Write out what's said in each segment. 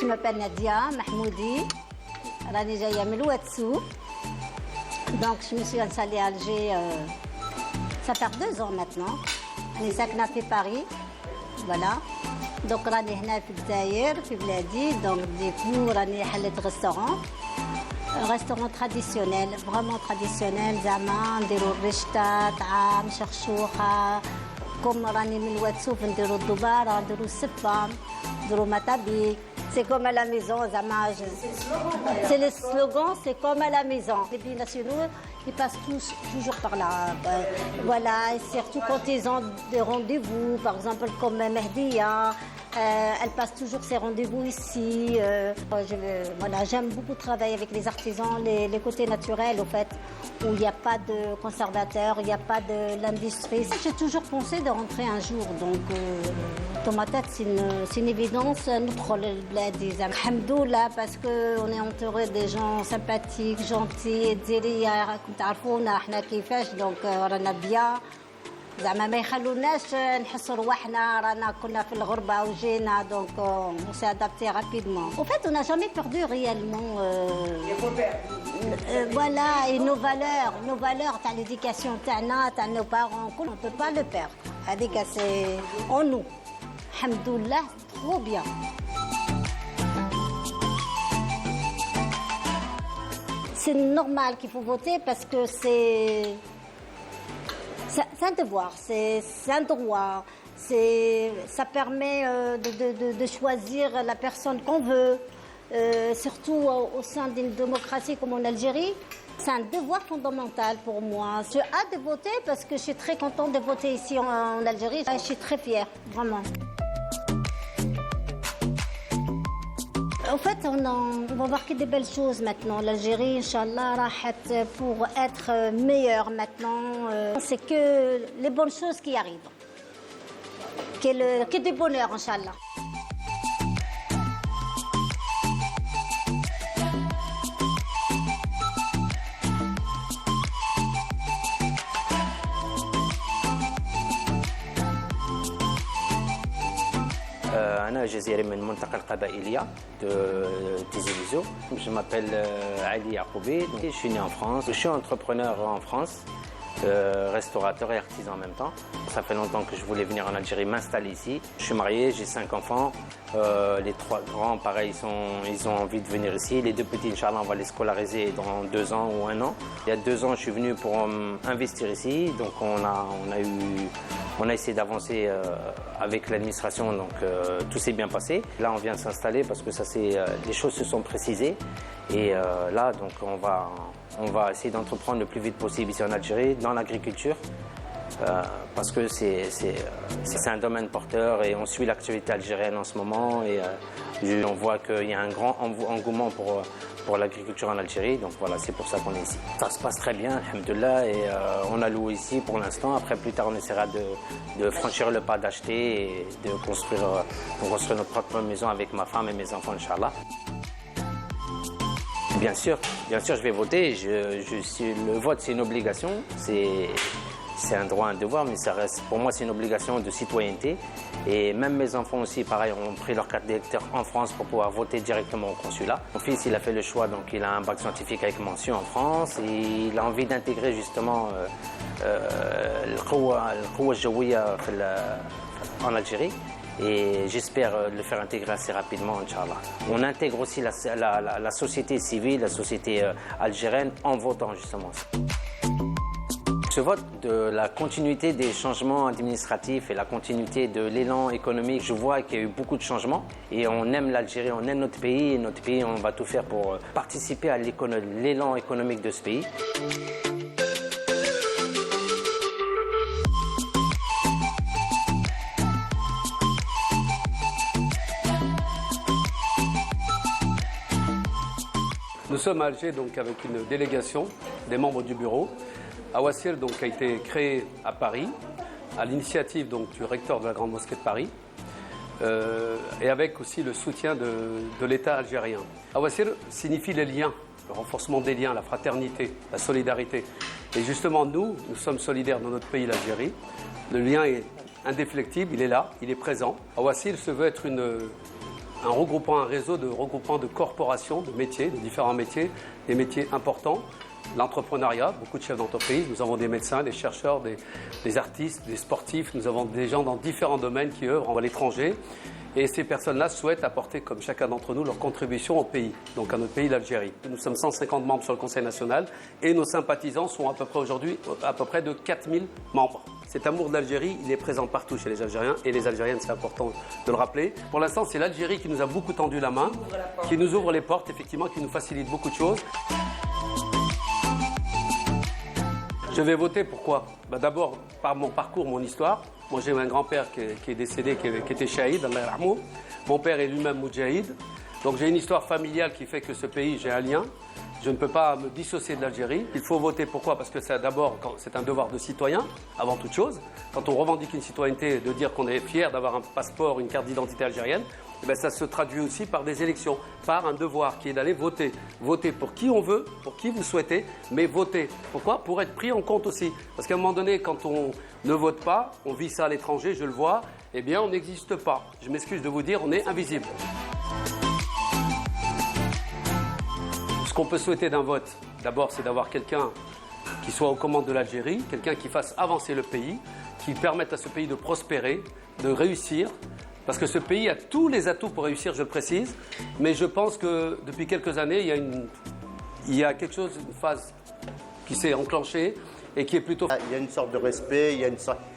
m'appelle Nadia Mahmoudi. راني جايه من الواتسو. Donc je me suis installée à Alger ça fait 2 ans maintenant. راني ساكنه في باريس. Voilà. Donc راني هنا في الجزائر في بلادي. Donc ديكو راني حلت restaurant traditionnel, vraiment traditionnel. زعما نديرو الرشته طعام شخشوخه. كوم راني من الواتسوف نديرو الدباره نديرو السبه نديرو مطابيك. C'est comme à la maison, c'est le slogan, c'est comme à la maison. Les binationaux, ils passent toujours par là. Voilà, et surtout quand ils ont des rendez-vous, par exemple comme Mehdia, elle passe toujours ses rendez-vous ici. Voilà, j'aime beaucoup travailler avec les artisans, les côtés naturels, au fait, où il n'y a pas de conservateurs, il n'y a pas de l'industrie. J'ai toujours pensé de rentrer un jour, donc dans ma tête, c'est une évidence. Notre bled, alhamdoulilah, parce qu'on est entouré des gens sympathiques, gentils, comme تعرفونا احنا كيفاش donc رانا bien. زعما ما يخلوناش نحسوا رواحنا رانا كنا في الغربه وجينا donc on s'est adapté rapidement. En fait, on n'a jamais perdu réellement voilà et nos valeurs تاع l'éducation تاعنا تاع nos parents on ne peut pas le perdre. هذيك c'est en nous. Alhamdoulilah, trop bien. C'est normal qu'il faut voter parce que c'est un devoir, c'est un droit. Ça permet de choisir la personne qu'on veut, surtout au sein d'une démocratie comme en Algérie. C'est un devoir fondamental pour moi. J'ai hâte de voter parce que je suis très contente de voter ici en Algérie. Je suis très fière, vraiment. En fait, on va voir que des belles choses maintenant. L'Algérie, Inch'Allah, pour être meilleure maintenant, c'est que les bonnes choses qui arrivent. Que du bonheur, Inch'Allah. أنا جزائري من المنطقة القبائلية de Tizi Ouzou. Je m'appelle Ali Yacoubi, je suis né en France. Je suis entrepreneur en France, restaurateur et artisan en même temps. Ça fait longtemps que je voulais venir en Algérie m'installer ici. Je suis marié, j'ai 5 enfants. Les 3 grands, pareil, ils ont envie de venir ici. Les 2 petits, Inch'Allah, on va les scolariser dans 2 ans ou 1 an. Il y a 2 ans, je suis venu pour investir ici. Donc on a essayé d'avancer avec l'administration, donc tout s'est bien passé. Là, on vient de s'installer parce que les choses se sont précisées. Et là, donc, on va essayer d'entreprendre le plus vite possible ici en Algérie, dans l'agriculture. Parce que c'est un domaine porteur et on suit l'activité algérienne en ce moment. Et on voit qu'il y a un grand engouement pour l'agriculture en Algérie, donc voilà, c'est pour ça qu'on est ici. Ça se passe très bien, alhamdoulilah, et on a loué ici pour l'instant. Après, plus tard, on essaiera de franchir le pas d'acheter et de construire notre propre maison avec ma femme et mes enfants, Inch'Allah. Bien sûr, je vais voter. Le vote, c'est une obligation, c'est un droit, un devoir, mais ça reste, pour moi, c'est une obligation de citoyenneté. Et même mes enfants aussi, pareil, ont pris leur carte d'électeur en France pour pouvoir voter directement au consulat. Mon fils, il a fait le choix, donc il a un bac scientifique avec mention en France. Et il a envie d'intégrer justement القوة الجوية en Algérie. Et j'espère le faire intégrer assez rapidement, Inch'Allah. On intègre aussi la société civile, la société algérienne en votant justement. Ce vote de la continuité des changements administratifs et la continuité de l'élan économique, je vois qu'il y a eu beaucoup de changements et on aime l'Algérie, on aime notre pays et notre pays, on va tout faire pour participer à l'élan économique de ce pays. Nous sommes à Alger donc avec une délégation des membres du bureau. Awassil donc a été créé à Paris à l'initiative donc du recteur de la Grande Mosquée de Paris et avec aussi le soutien de l'État algérien. Awassil signifie les liens, le renforcement des liens, la fraternité, la solidarité. Et justement nous sommes solidaires dans notre pays l'Algérie. Le lien est indéflectible, il est là, il est présent. Awassil se veut être un regroupement, un réseau de regroupement de corporations, de métiers, de différents métiers, des métiers importants. L'entrepreneuriat, beaucoup de chefs d'entreprise, nous avons des médecins, des chercheurs, des artistes, des sportifs, nous avons des gens dans différents domaines qui œuvrent à l'étranger. Et ces personnes-là souhaitent apporter, comme chacun d'entre nous, leur contribution au pays, donc à notre pays, l'Algérie. Nous sommes 150 membres sur le Conseil national et nos sympathisants sont à peu près aujourd'hui à peu près de 4000 membres. Cet amour de l'Algérie, il est présent partout chez les Algériens et les Algériennes, c'est important de le rappeler. Pour l'instant, c'est l'Algérie qui nous a beaucoup tendu la main, qui nous ouvre les portes, effectivement, qui nous facilite beaucoup de choses. Je vais voter pourquoi? D'abord, par mon parcours, mon histoire. Moi, j'ai un grand-père qui est décédé, qui était shahid, Allah yarhamou. Mon père est lui-même moudjahid. Donc j'ai une histoire familiale qui fait que ce pays, j'ai un lien. Je ne peux pas me dissocier de l'Algérie. Il faut voter pourquoi? Parce que d'abord, c'est un devoir de citoyen, avant toute chose. Quand on revendique une citoyenneté, de dire qu'on est fier d'avoir un passeport, une carte d'identité algérienne, eh bien, ça se traduit aussi par des élections, par un devoir qui est d'aller voter. Voter pour qui on veut, pour qui vous souhaitez, mais voter. Pourquoi? Pour être pris en compte aussi. Parce qu'à un moment donné, quand on ne vote pas, on vit ça à l'étranger, je le vois, eh bien on n'existe pas. Je m'excuse de vous dire, on est invisible. Ce qu'on peut souhaiter d'un vote, d'abord, c'est d'avoir quelqu'un qui soit aux commandes de l'Algérie, quelqu'un qui fasse avancer le pays, qui permette à ce pays de prospérer, de réussir. Parce que ce pays a tous les atouts pour réussir, je le précise, mais je pense que depuis quelques années, il y a quelque chose, une phase qui s'est enclenchée et qui est plutôt... Il y a une sorte de respect,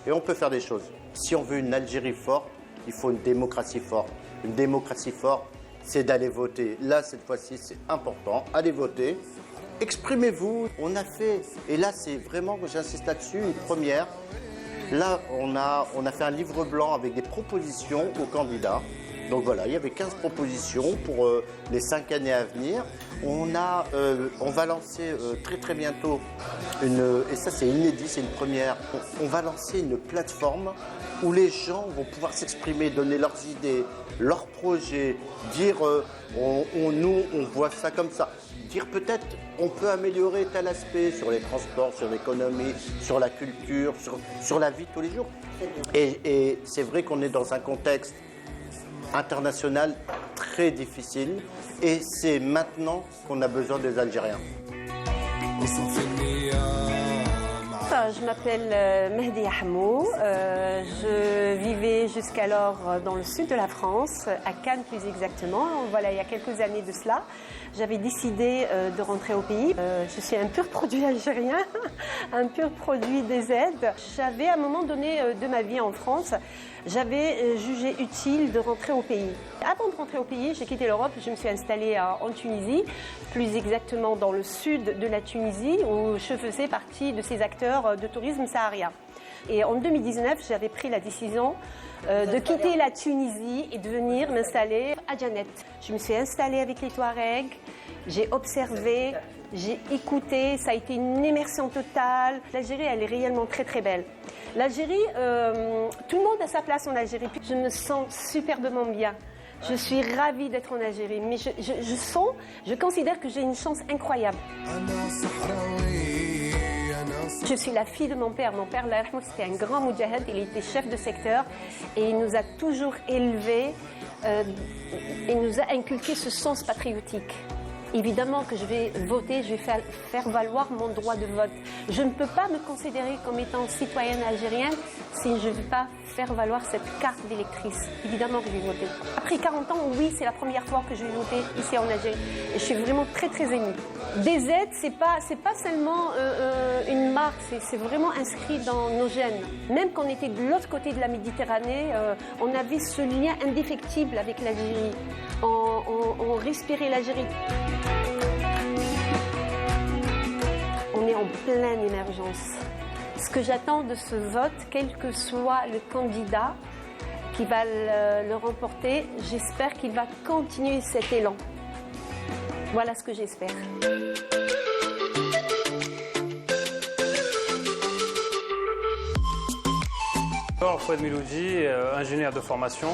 et on peut faire des choses. Si on veut une Algérie forte, il faut une démocratie forte. Une démocratie forte, c'est d'aller voter. Là, cette fois-ci, c'est important. Allez voter. Exprimez-vous. On a fait, et là, c'est vraiment, j'insiste là-dessus, une première. Là, on a fait un livre blanc avec des propositions aux candidats. Donc voilà, il y avait 15 propositions pour les 5 années à venir. On va lancer très très bientôt, et ça c'est inédit, c'est une première, on va lancer une plateforme où les gens vont pouvoir s'exprimer, donner leurs idées, leurs projets, dire nous on voit ça comme ça. Dire peut-être on peut améliorer tel aspect sur les transports, sur l'économie, sur la culture, sur la vie de tous les jours. Et c'est vrai qu'on est dans un contexte international très difficile et c'est maintenant qu'on a besoin des Algériens. Je m'appelle Mehdi Ahmou, je vivais jusqu'alors dans le sud de la France, à Cannes plus exactement. Voilà, il y a quelques années de cela, j'avais décidé de rentrer au pays. Je suis un pur produit algérien, un pur produit des aides. J'avais à un moment donné de ma vie en France, j'avais jugé utile de rentrer au pays. Avant de rentrer au pays, j'ai quitté l'Europe, je me suis installée en Tunisie, plus exactement dans le sud de la Tunisie, où je faisais partie de ces acteurs de tourisme saharien. Et en 2019, j'avais pris la décision de quitter la Tunisie et de venir m'installer à Djanet. Je me suis installée avec les Touaregs, j'ai observé, j'ai écouté, ça a été une immersion totale. L'Algérie, elle est réellement très très belle. L'Algérie, tout le monde a sa place en Algérie. Je me sens superbement bien. Je suis ravie d'être en Algérie, mais je considère que j'ai une chance incroyable. Je suis la fille de mon père. Mon père, c'était un grand moudjahid, il était chef de secteur et il nous a toujours élevés, il nous a inculqué ce sens patriotique. Évidemment que je vais voter, je vais faire valoir mon droit de vote. Je ne peux pas me considérer comme étant citoyenne algérienne si je ne vais pas faire valoir cette carte d'électrice. Évidemment que je vais voter. Après 40 ans, oui, c'est la première fois que je vais voter ici en Algérie. Et je suis vraiment très très émue. Des aides, c'est pas seulement une marque, c'est vraiment inscrit dans nos gènes. Même quand on était de l'autre côté de la Méditerranée, on avait ce lien indéfectible avec l'Algérie. On respirait l'Algérie. On est en pleine émergence. Ce que j'attends de ce vote, quel que soit le candidat qui va le remporter, j'espère qu'il va continuer cet élan. Voilà ce que j'espère. Bonjour, Fouad Miloudji, ingénieur de formation.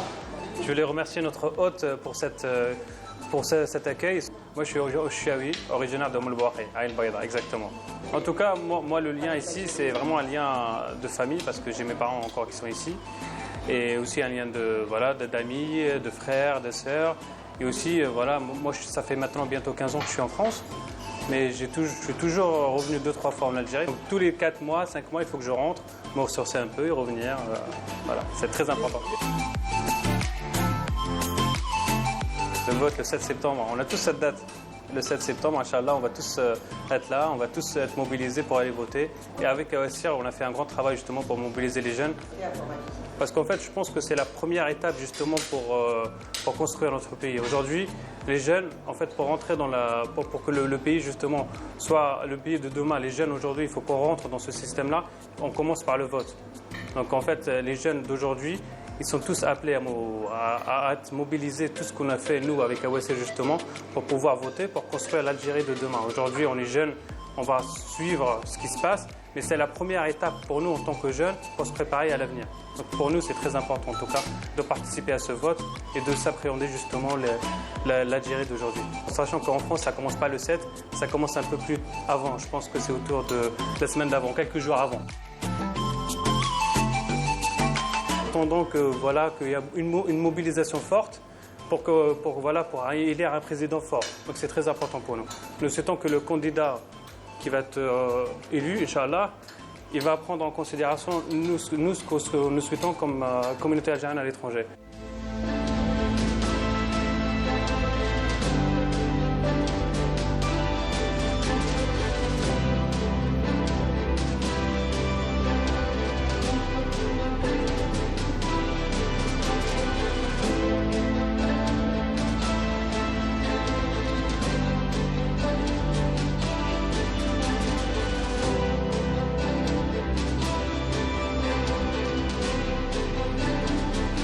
Je voulais remercier notre hôte pour cet accueil. Moi, je suis Chiaoui, originaire de Moulbouakhi, à El Baïda, exactement. En tout cas, moi, le lien ici, c'est vraiment un lien de famille parce que j'ai mes parents encore qui sont ici. et aussi un lien d'amis, de frères, de sœurs. Et aussi, moi, ça fait maintenant bientôt 15 ans que je suis en France, mais je suis toujours revenu 2-3 fois en Algérie. Donc, tous les 4 mois, 5 mois, il faut que je rentre, me ressourcer un peu et revenir. Voilà, c'est très important. Le vote le 7 septembre, on a tous cette date. Le 7 septembre, Inch'Allah, on va tous être là, on va tous être mobilisés pour aller voter. Et avec Awassir, on a fait un grand travail justement pour mobiliser les jeunes. Parce qu'en fait, je pense que c'est la première étape justement pour construire notre pays. Aujourd'hui, les jeunes, en fait, pour rentrer pour que le pays justement soit le pays de demain, les jeunes aujourd'hui, il faut qu'on rentre dans ce système-là, on commence par le vote. Donc en fait, les jeunes d'aujourd'hui, ils sont tous appelés à être mobilisés, tout ce qu'on a fait nous avec Awassir justement, pour pouvoir voter, pour construire l'Algérie de demain. Aujourd'hui, on est jeunes, on va suivre ce qui se passe, mais c'est la première étape pour nous en tant que jeunes pour se préparer à l'avenir. Donc pour nous, c'est très important en tout cas de participer à ce vote et de s'appréhender justement l'Algérie d'aujourd'hui. Sachant qu'en France, ça ne commence pas le 7, ça commence un peu plus avant. Je pense que c'est autour de la semaine d'avant, quelques jours avant. Donc qu'il y a une mobilisation forte pour élire un président fort. Donc c'est très important pour nous. Nous souhaitons que le candidat qui va être élu, Inch'Allah, il va prendre en considération nous ce que nous souhaitons comme communauté algérienne à l'étranger.